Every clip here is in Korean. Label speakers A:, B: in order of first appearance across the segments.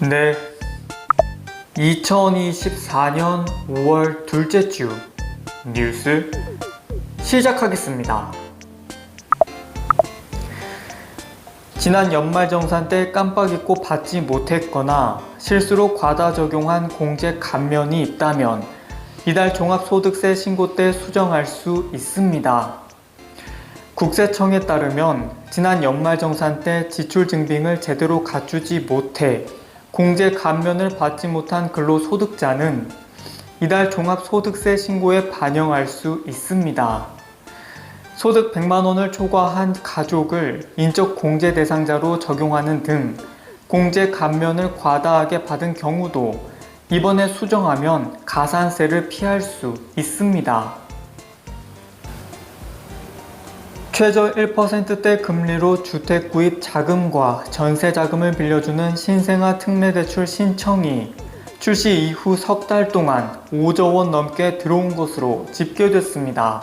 A: 네, 2024년 5월 둘째 주 뉴스 시작하겠습니다. 지난 연말정산 때 깜빡 잊고 받지 못했거나 실수로 과다 적용한 공제 감면이 있다면 이달 종합소득세 신고 때 수정할 수 있습니다. 국세청에 따르면 지난 연말정산 때 지출 증빙을 제대로 갖추지 못해 공제 감면을 받지 못한 근로소득자는 이달 종합소득세 신고에 반영할 수 있습니다. 소득 100만원을 초과한 가족을 인적 공제 대상자로 적용하는 등 공제 감면을 과다하게 받은 경우도 이번에 수정하면 가산세를 피할 수 있습니다. 최저 1%대 금리로 주택 구입 자금과 전세 자금을 빌려주는 신생아 특례대출 신청이 출시 이후 석 달 동안 5조 원 넘게 들어온 것으로 집계됐습니다.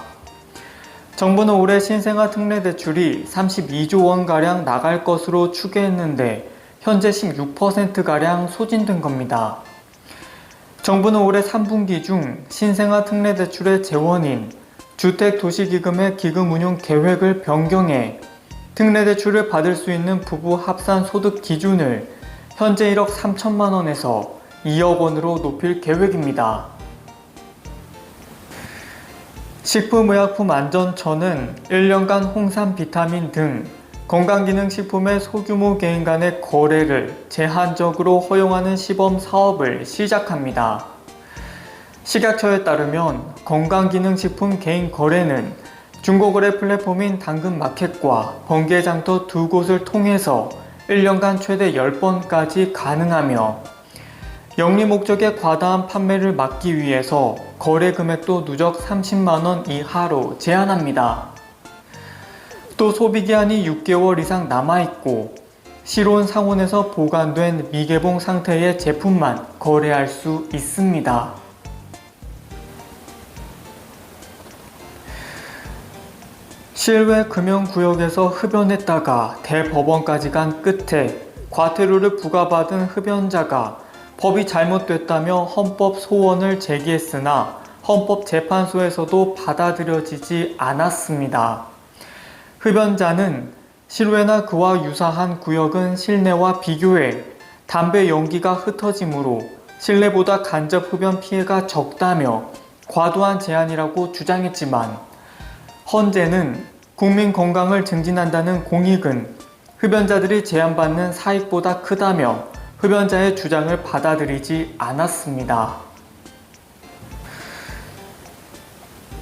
A: 정부는 올해 신생아 특례대출이 32조 원가량 나갈 것으로 추계했는데 현재 16%가량 소진된 겁니다. 정부는 올해 3분기 중 신생아 특례대출의 재원인 주택도시기금의 기금 운용 계획을 변경해 특례대출을 받을 수 있는 부부 합산 소득 기준을 현재 1억 3천만 원에서 2억 원으로 높일 계획입니다. 식품의약품안전처는 1년간 홍삼 비타민 등 건강기능식품의 소규모 개인 간의 거래를 제한적으로 허용하는 시범 사업을 시작합니다. 식약처에 따르면 건강기능식품 개인 거래는 중고거래 플랫폼인 당근마켓과 번개장터 두 곳을 통해서 1년간 최대 10번까지 가능하며 영리 목적의 과다한 판매를 막기 위해서 거래 금액도 누적 30만원 이하로 제한합니다. 또 소비기한이 6개월 이상 남아있고 실온 상온에서 보관된 미개봉 상태의 제품만 거래할 수 있습니다. 실외 금연구역에서 흡연했다가 대법원까지 간 끝에 과태료를 부과받은 흡연자가 법이 잘못됐다며 헌법 소원을 제기했으나 헌법재판소에서도 받아들여지지 않았습니다. 흡연자는 실외나 그와 유사한 구역은 실내와 비교해 담배 연기가 흩어지므로 실내보다 간접 흡연 피해가 적다며 과도한 제한이라고 주장했지만 헌재는 국민 건강을 증진한다는 공익은 흡연자들이 제한받는 사익보다 크다며 흡연자의 주장을 받아들이지 않았습니다.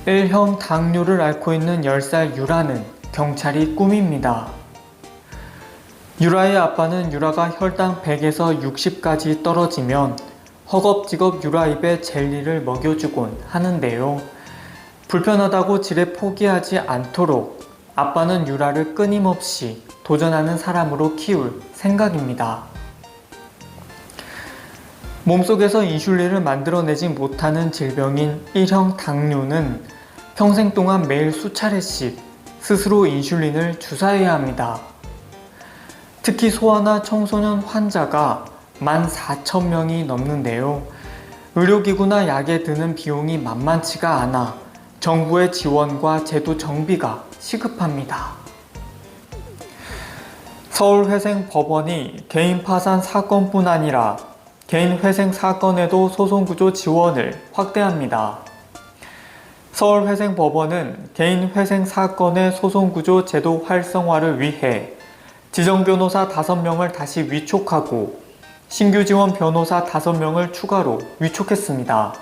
A: 1형 당뇨를 앓고 있는 10살 유라는 경찰이 꾸밉니다. 유라의 아빠는 유라가 혈당 100에서 60까지 떨어지면 허겁지겁 유라 입에 젤리를 먹여주곤 하는데요. 불편하다고 지레 포기하지 않도록 아빠는 유라를 끊임없이 도전하는 사람으로 키울 생각입니다. 몸속에서 인슐린을 만들어내지 못하는 질병인 1형 당뇨는 평생 동안 매일 수차례씩 스스로 인슐린을 주사해야 합니다. 특히 소아나 청소년 환자가 14,000명이 넘는데요. 의료기구나 약에 드는 비용이 만만치가 않아 정부의 지원과 제도 정비가 시급합니다. 서울회생법원이 개인 파산 사건뿐 아니라 개인 회생 사건에도 소송구조 지원을 확대합니다. 서울회생법원은 개인 회생 사건의 소송구조 제도 활성화를 위해 지정변호사 5명을 다시 위촉하고 신규 지원 변호사 5명을 추가로 위촉했습니다.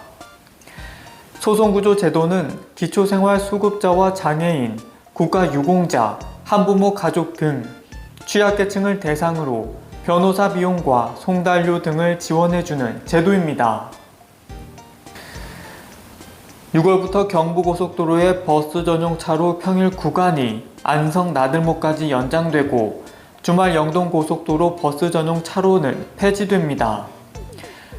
A: 소송구조 제도는 기초생활수급자와 장애인, 국가유공자, 한부모 가족 등 취약계층을 대상으로 변호사 비용과 송달료 등을 지원해주는 제도입니다. 6월부터 경부고속도로의 버스 전용 차로 평일 구간이 안성 나들목까지 연장되고 주말 영동고속도로 버스 전용 차로는 폐지됩니다.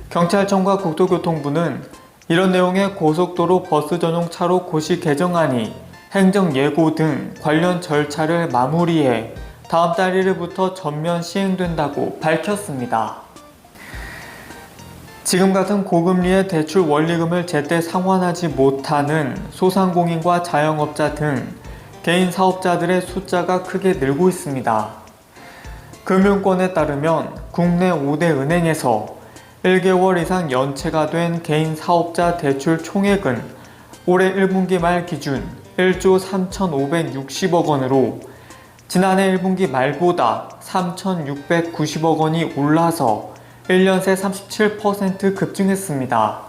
A: 경찰청과 국토교통부는 이런 내용의 고속도로 버스 전용 차로 고시 개정안이 행정 예고 등 관련 절차를 마무리해 다음 달 1일부터 전면 시행된다고 밝혔습니다. 지금 같은 고금리의 대출 원리금을 제때 상환하지 못하는 소상공인과 자영업자 등 개인 사업자들의 숫자가 크게 늘고 있습니다. 금융권에 따르면 국내 5대 은행에서 1개월 이상 연체가 된 개인 사업자 대출 총액은 올해 1분기 말 기준 1조 3,560억 원으로 지난해 1분기 말보다 3,690억 원이 올라서 1년 새 37% 급증했습니다.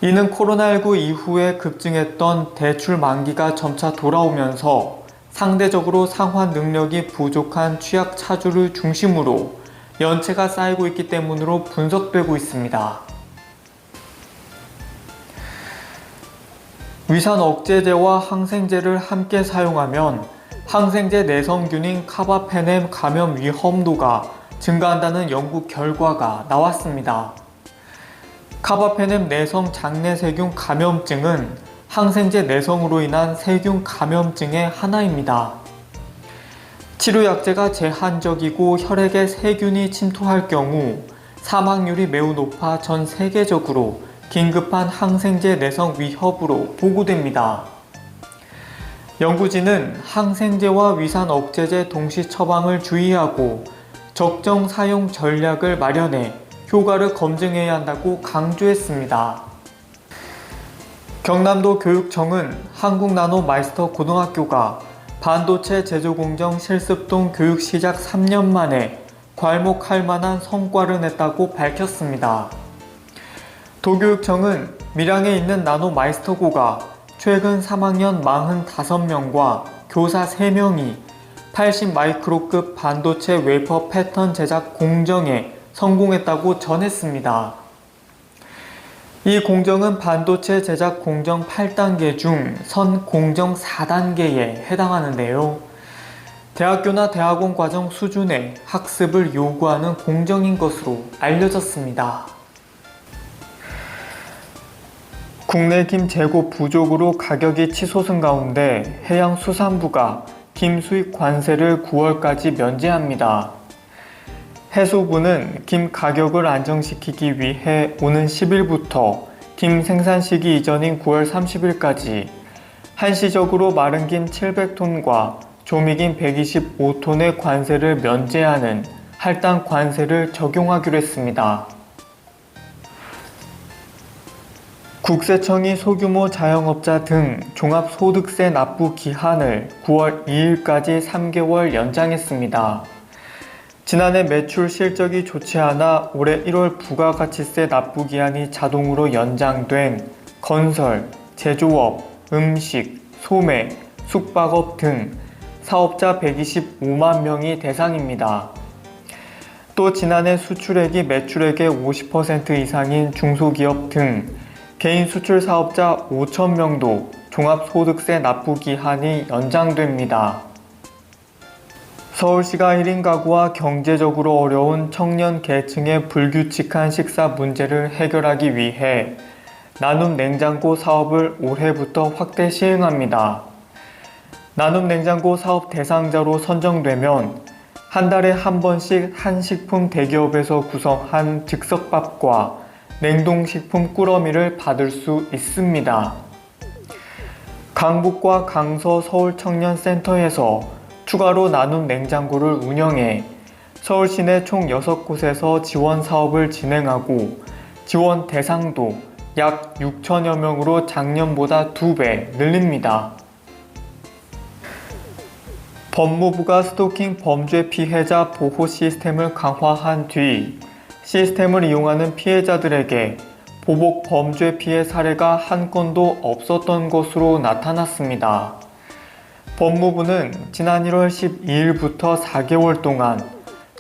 A: 이는 코로나19 이후에 급증했던 대출 만기가 점차 돌아오면서 상대적으로 상환 능력이 부족한 취약차주를 중심으로 연체가 쌓이고 있기 때문으로 분석되고 있습니다. 위산 억제제와 항생제를 함께 사용하면 항생제 내성균인 카바페넴 감염 위험도가 증가한다는 연구 결과가 나왔습니다. 카바페넴 내성 장내세균 감염증은 항생제 내성으로 인한 세균 감염증의 하나입니다. 치료약제가 제한적이고 혈액에 세균이 침투할 경우 사망률이 매우 높아 전 세계적으로 긴급한 항생제 내성 위협으로 보고됩니다. 연구진은 항생제와 위산 억제제 동시 처방을 주의하고 적정 사용 전략을 마련해 효과를 검증해야 한다고 강조했습니다. 경남도 교육청은 한국나노마이스터 고등학교가 반도체 제조공정 실습동 교육 시작 3년 만에 괄목할 만한 성과를 냈다고 밝혔습니다. 도교육청은 밀양에 있는 나노마이스터고가 최근 3학년 45명과 교사 3명이 80마이크로급 반도체 웨이퍼 패턴 제작 공정에 성공했다고 전했습니다. 이 공정은 반도체 제작 공정 8단계 중 선 공정 4단계에 해당하는데요. 대학교나 대학원 과정 수준의 학습을 요구하는 공정인 것으로 알려졌습니다. 국내 김 재고 부족으로 가격이 치솟은 가운데 해양수산부가 김 수입 관세를 9월까지 면제합니다. 해수부는 김 가격을 안정시키기 위해 오는 10일부터 김 생산 시기 이전인 9월 30일까지 한시적으로 마른 김 700톤과 조미김 125톤의 관세를 면제하는 할당 관세를 적용하기로 했습니다. 국세청이 소규모 자영업자 등 종합소득세 납부 기한을 9월 2일까지 3개월 연장했습니다. 지난해 매출 실적이 좋지 않아 올해 1월 부가가치세 납부 기한이 자동으로 연장된 건설, 제조업, 음식, 소매, 숙박업 등 사업자 125만 명이 대상입니다. 또 지난해 수출액이 매출액의 50% 이상인 중소기업 등 개인 수출 사업자 5,000명도 종합소득세 납부 기한이 연장됩니다. 서울시가 1인 가구와 경제적으로 어려운 청년 계층의 불규칙한 식사 문제를 해결하기 위해 나눔 냉장고 사업을 올해부터 확대 시행합니다. 나눔 냉장고 사업 대상자로 선정되면 한 달에 한 번씩 한식품 대기업에서 구성한 즉석밥과 냉동식품 꾸러미를 받을 수 있습니다. 강북과 강서 서울청년센터에서 추가로 나눔 냉장고를 운영해 서울 시내 총 6곳에서 지원 사업을 진행하고 지원 대상도 약 6천여 명으로 작년보다 2배 늘립니다. 법무부가 스토킹 범죄 피해자 보호 시스템을 강화한 뒤 시스템을 이용하는 피해자들에게 보복 범죄 피해 사례가 한 건도 없었던 것으로 나타났습니다. 법무부는 지난 1월 12일부터 4개월 동안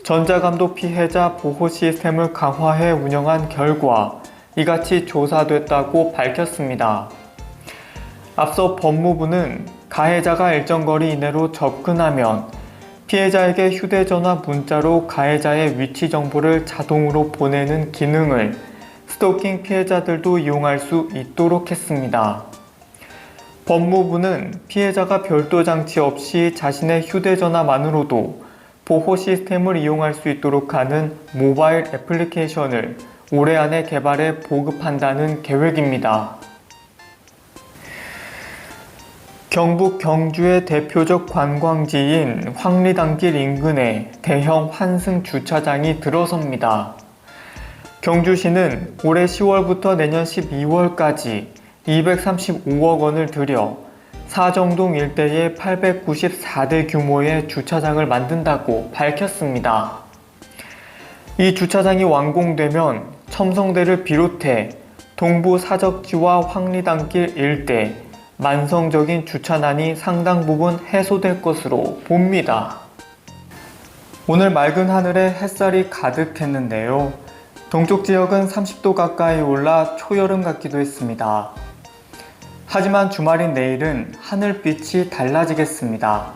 A: 전자감독 피해자 보호 시스템을 강화해 운영한 결과 이같이 조사됐다고 밝혔습니다. 앞서 법무부는 가해자가 일정 거리 이내로 접근하면 피해자에게 휴대전화 문자로 가해자의 위치 정보를 자동으로 보내는 기능을 스토킹 피해자들도 이용할 수 있도록 했습니다. 법무부는 피해자가 별도 장치 없이 자신의 휴대전화만으로도 보호 시스템을 이용할 수 있도록 하는 모바일 애플리케이션을 올해 안에 개발해 보급한다는 계획입니다. 경북 경주의 대표적 관광지인 황리단길 인근에 대형 환승 주차장이 들어섭니다. 경주시는 올해 10월부터 내년 12월까지 235억 원을 들여 사정동 일대에 894대 규모의 주차장을 만든다고 밝혔습니다. 이 주차장이 완공되면 첨성대를 비롯해 동부 사적지와 황리단길 일대 만성적인 주차난이 상당 부분 해소될 것으로 봅니다. 오늘 맑은 하늘에 햇살이 가득했는데요. 동쪽 지역은 30도 가까이 올라 초여름 같기도 했습니다. 하지만 주말인 내일은 하늘빛이 달라지겠습니다.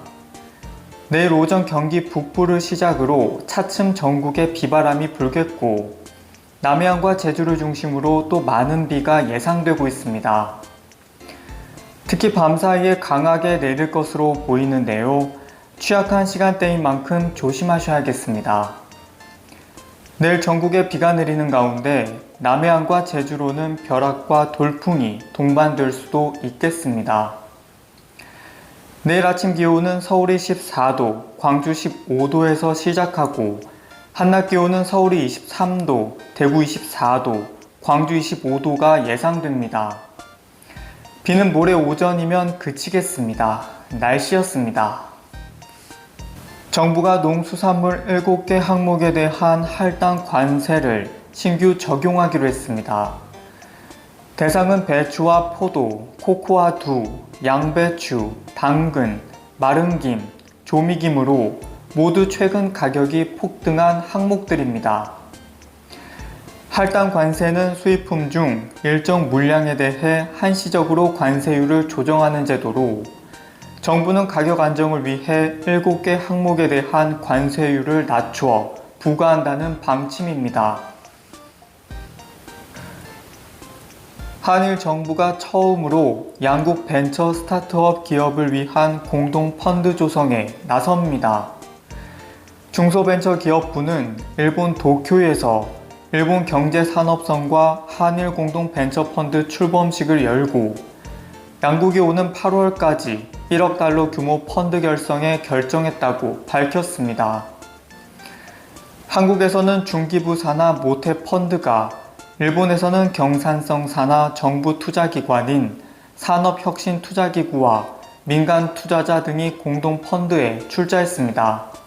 A: 내일 오전 경기 북부를 시작으로 차츰 전국에 비바람이 불겠고 남해안과 제주를 중심으로 또 많은 비가 예상되고 있습니다. 특히 밤사이에 강하게 내릴 것으로 보이는데요. 취약한 시간대인 만큼 조심하셔야겠습니다. 내일 전국에 비가 내리는 가운데 남해안과 제주로는 벼락과 돌풍이 동반될 수도 있겠습니다. 내일 아침 기온은 서울이 14도, 광주 15도에서 시작하고 한낮 기온은 서울이 23도, 대구 24도, 광주 25도가 예상됩니다. 비는 모레 오전이면 그치겠습니다. 날씨였습니다. 정부가 농수산물 7개 항목에 대한 할당 관세를 신규 적용하기로 했습니다. 대상은 배추와 포도, 코코아 두, 양배추, 당근, 마른 김, 조미김으로 모두 최근 가격이 폭등한 항목들입니다. 할당 관세는 수입품 중 일정 물량에 대해 한시적으로 관세율을 조정하는 제도로 정부는 가격 안정을 위해 7개 항목에 대한 관세율을 낮추어 부과한다는 방침입니다. 한일 정부가 처음으로 양국 벤처 스타트업 기업을 위한 공동 펀드 조성에 나섭니다. 중소벤처기업부는 일본 도쿄에서 일본 경제산업성과 한일 공동 벤처펀드 출범식을 열고 양국이 오는 8월까지 1억 달러 규모 펀드 결성에 결정했다고 밝혔습니다. 한국에서는 중기부산하 모태펀드가, 일본에서는 경산성산하 정부 투자기관인 산업혁신투자기구와 민간 투자자 등이 공동 펀드에 출자했습니다.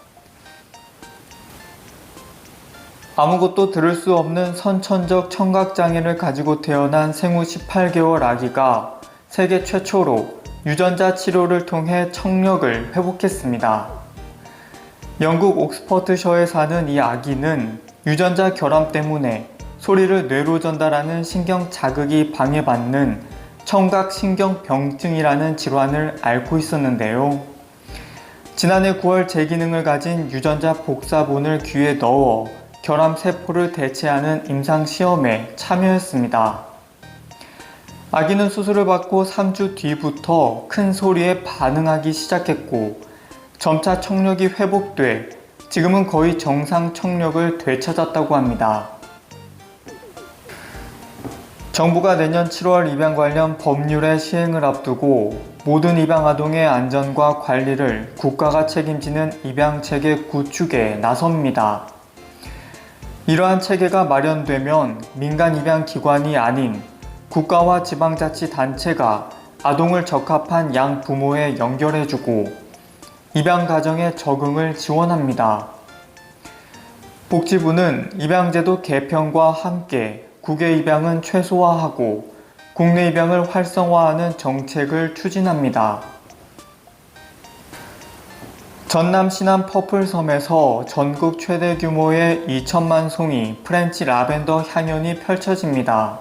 A: 아무것도 들을 수 없는 선천적 청각장애를 가지고 태어난 생후 18개월 아기가 세계 최초로 유전자 치료를 통해 청력을 회복했습니다. 영국 옥스퍼드셔에 사는 이 아기는 유전자 결함 때문에 소리를 뇌로 전달하는 신경 자극이 방해받는 청각신경병증이라는 질환을 앓고 있었는데요. 지난해 9월 제기능을 가진 유전자 복사본을 귀에 넣어 결함 세포를 대체하는 임상시험에 참여했습니다. 아기는 수술을 받고 3주 뒤부터 큰 소리에 반응하기 시작했고 점차 청력이 회복돼 지금은 거의 정상 청력을 되찾았다고 합니다. 정부가 내년 7월 입양 관련 법률의 시행을 앞두고 모든 입양 아동의 안전과 관리를 국가가 책임지는 입양체계 구축에 나섭니다. 이러한 체계가 마련되면 민간 입양기관이 아닌 국가와 지방자치단체가 아동을 적합한 양부모에 연결해주고 입양가정의 적응을 지원합니다. 복지부는 입양제도 개편과 함께 국외 입양은 최소화하고 국내 입양을 활성화하는 정책을 추진합니다. 전남 신안 퍼플섬에서 전국 최대 규모의 2천만 송이 프렌치 라벤더 향연이 펼쳐집니다.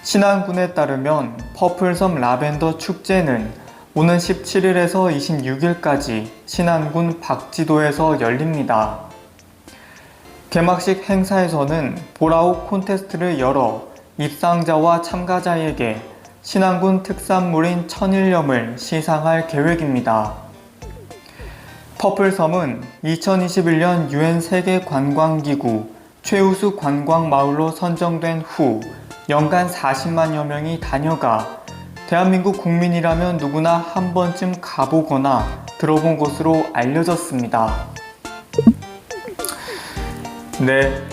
A: 신안군에 따르면 퍼플섬 라벤더 축제는 오는 17일에서 26일까지 신안군 박지도에서 열립니다. 개막식 행사에서는 보라옥 콘테스트를 열어 입상자와 참가자에게 신안군 특산물인 천일염을 시상할 계획입니다. 퍼플섬은 2021년 UN 세계관광기구 최우수 관광마을로 선정된 후 연간 40만여 명이 다녀가 대한민국 국민이라면 누구나 한 번쯤 가보거나 들어본 곳으로 알려졌습니다. 네,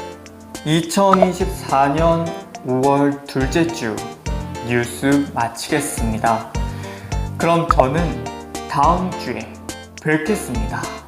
A: 2024년 5월 둘째 주 뉴스 마치겠습니다. 그럼 저는 다음 주에 뵙겠습니다.